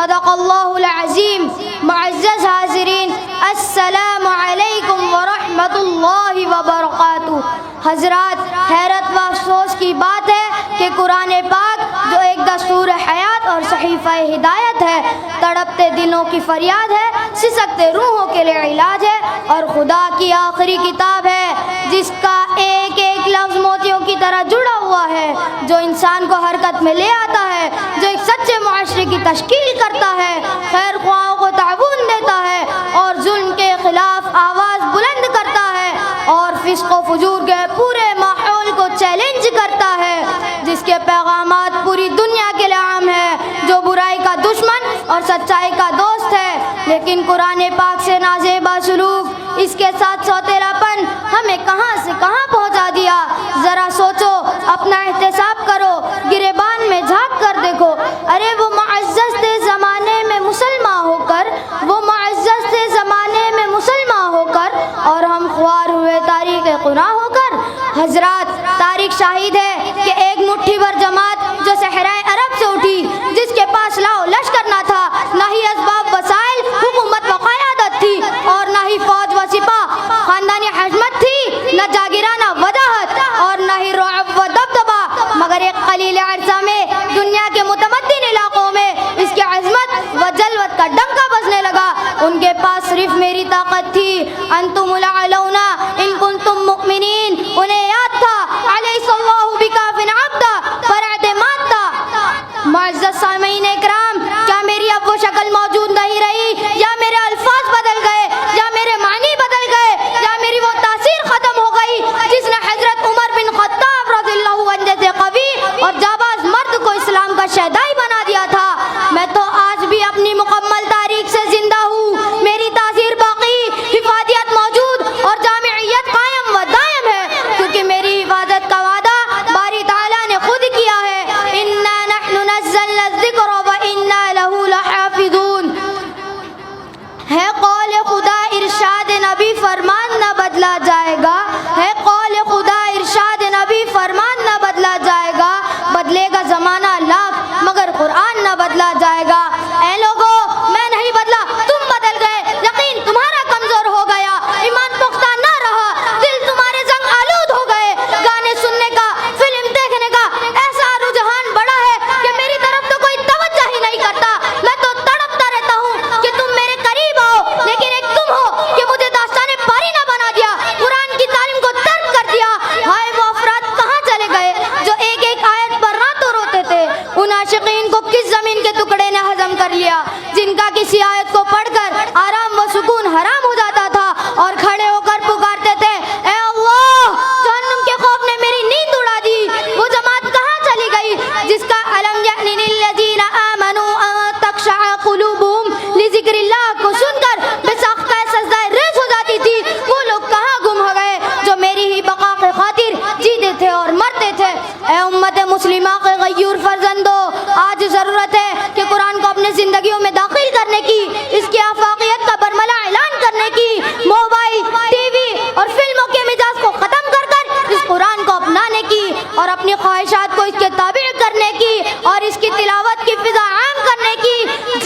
صدق اللہ العظیم. معزز حاضرین، السلام علیکم ورحمۃ اللہ وبرکاتہ. حضرات، حیرت و افسوس کی بات ہے کہ قرآن پاک جو ایک دستور حیات اور صحیفہ ہدایت ہے، تڑپتے دلوں کی فریاد ہے، سسکتے روحوں کے لیے علاج ہے، اور خدا کی آخری کتاب ہے جس کا ایک ایک لفظ موتیوں کی طرح جڑا ہوا ہے، جو انسان کو حرکت میں لے آتا ہے، جو ایک سچے معاشرے کی تشکیل کرتا ہے، خیر خواہوں کو تعاون دیتا ہے، اور ظلم کے خلاف آواز بلند کرتا ہے، اور فسق و فجور کے پورے ماحول کو چیلنج کرتا ہے، جس کے پیغامات پوری دنیا کے لیے عام ہے، جو برائی کا دشمن اور سچائی کا دوست ہے. لیکن قرآن پاک سے نازیبا سلوک، اس کے ساتھ سوتیلا پن ہمیں کہاں سے کہاں پہنچا دیا. ذرا سوچو، اپنا احتساب کرو، گریبان میں جھانک کر دیکھو. ارے وہ معزز تھے زمانے میں مسلمان ہو کر، وہ معزز تھے زمانے میں مسلمان ہو کر، اور ہم خوار ہوئے تاریخ قرآن ہو کر. حضرات، تاریخ شاہد ہے کہ ایک مٹھی بھر جماعت جو صحرائے عرب سے اٹھی، جس کے پاس لاؤ لشکر نہ تھا، نہ ہی اسباب وسائل، حکومت و قیادت تھی، اور نہ ہی فوج و سپاہ، خاندانی حشمت تھی، نہ جاگیرانہ وجاہت، اور نہ ہی رعب و دبدبہ، مگر ایک قلیل عرصہ میں دنیا کے متمدن علاقوں میں اس کی عظمت و جلوت کا ڈنکا بجنے لگا. ان کے پاس صرف میری طاقت تھی، انتم الاعلون ان کنتم مؤمنین. انہیں یاد تھا علیہ اللہ بکاف عبدا، پر اعتماد تھا. معزز سامعین اکرام، کیا میری اب وہ شکل موجود نہیں رہی، یا میرے الفاظ بدل گئے، یا میرے معنی بدل گئے، یا میری وہ تاثیر ختم ہو گئی جس نے حضرت عمر بن خطاب رضی اللہ عنہ جیسے قوی اور جاباز مرد کو اسلام کا شہدائی بنا دیا تھا؟ میں تو آج بھی اپنی مکمل تاریخ سے زندہ ہوں، میری تاثیر باقی، حفاظیت موجود، اور جامعیت قائم و دائم ہے، کیونکہ میری حفاظت کا وعدہ باری تعالیٰ نے خود کیا ہے. انا نحن نزلنا الذکر وانا لہ لحافظون. ہے قول خدا، ارشاد نبی، فرمان نہ بدلا جائے گا. ہے قول خدا، ارشاد نبی، فرمان نہ بدلا جائے گا. بدلے گا زمانہ لاکھ مگر قرآن نہ بدلا جائے گا. اے لوگو، میں نہیں بدلا، تم بدل گئے. یقین تمہارا کمزور ہو گیا، ایمان پختہ نہ رہا، دل تمہارے زنگ آلود ہو گئے. گانے سننے کا، فلم دیکھنے کا ایسا رجحان بڑا ہے کہ میری طرف تو کوئی توجہ ہی نہیں کرتا. میں تو تڑپتا رہتا ہوں کہ تم میرے قریب آؤ، لیکن ایک تم ہو کہ مجھے داستان پاری نہ بنا دیا، قرآن کی تعلیم کو ترک کر دیا. ہائے وہ افراد کہاں چلے گئے جو ایک ایک آیت پر راتوں روتے تھے؟ ان عاشقین کو کس زمین کے ٹکڑے نے ہضم کر لیا جن کا کسی آیت کو پڑھ کر آرام و سکون حرام ہو جاتا تھا، اور کھڑے ہو کر پکارتے تھے، اے اللہ، جہنم کے خوف نے میری نیند اڑا دی. وہ جماعت کہاں چلی گئی جس کا الم یأن للذین آمنوا ان تخشع قلوبهم لذکر اللہ کو سن کر بے ساختہ سجدہ ریز ہو جاتی تھی؟ وہ لوگ کہاں گم ہو گئے جو میری ہی بقا کے خاطر جیتے تھے اور مرتے تھے؟ اے امت مسلمہ کے غیور فرزندو، آج ضرورت ہے کہ قرآن کو اپنے زندگیوں میں داخل کرنے کی، اس کی آفاقیت کا برملا اعلان کرنے کی، موبائل، ٹی وی اور فلموں کے مزاج کو ختم کر کر اس قرآن کو اپنانے کی، اور اپنی خواہشات کو اس کے تابع کرنے کی، اور اس کی تلاوت کی فضا عام کرنے کی،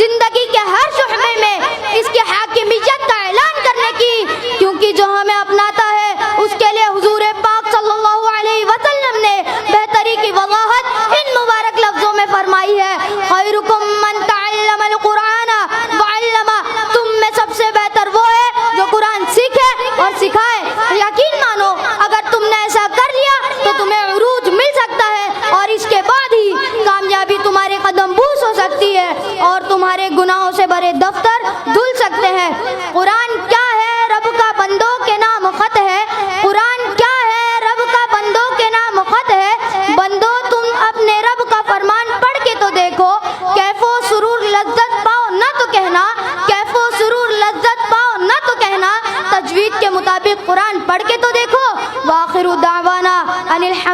زندگی کے ہر شعبے میں اس کی حاکمیت کا اعلان کرنے کی. کیونکہ جو ہمیں اپناتا ہے اس کے لیے حضور پاک صلی اللہ علیہ وسلم نے بہتری کی وضاحت ان مبارک لفظوں میں فرمائی ہے، خیرکم من تعلم القرآن وعلمہ. تم میں سب سے بہتر وہ ہے جو قرآن سیکھے اور سکھائے. یقین مانو، اگر تم نے ایسا کر لیا تو تمہیں عروج مل سکتا ہے، اور اس کے بعد ہی کامیابی تمہارے قدم بوس ہو سکتی ہے، اور تمہارے گناہوں سے بھرے دفتر دھل سکتے ہیں. قرآن کیا ہے؟ رب کا بندوں کے نام خط ہے. قرآن کیا ہے؟ رب کا بندوں کے نام خط ہے. بندو، تم اپنے رب کا فرمان پڑھ کے تو دیکھو، کیف و سرور لذت پاؤ نہ تو کہنا، کیف و سرور لذت پاؤ نہ تو کہنا. تجوید کے مطابق قرآن پڑھ کے تو دیکھو. وآخر دعوانا ان الحمد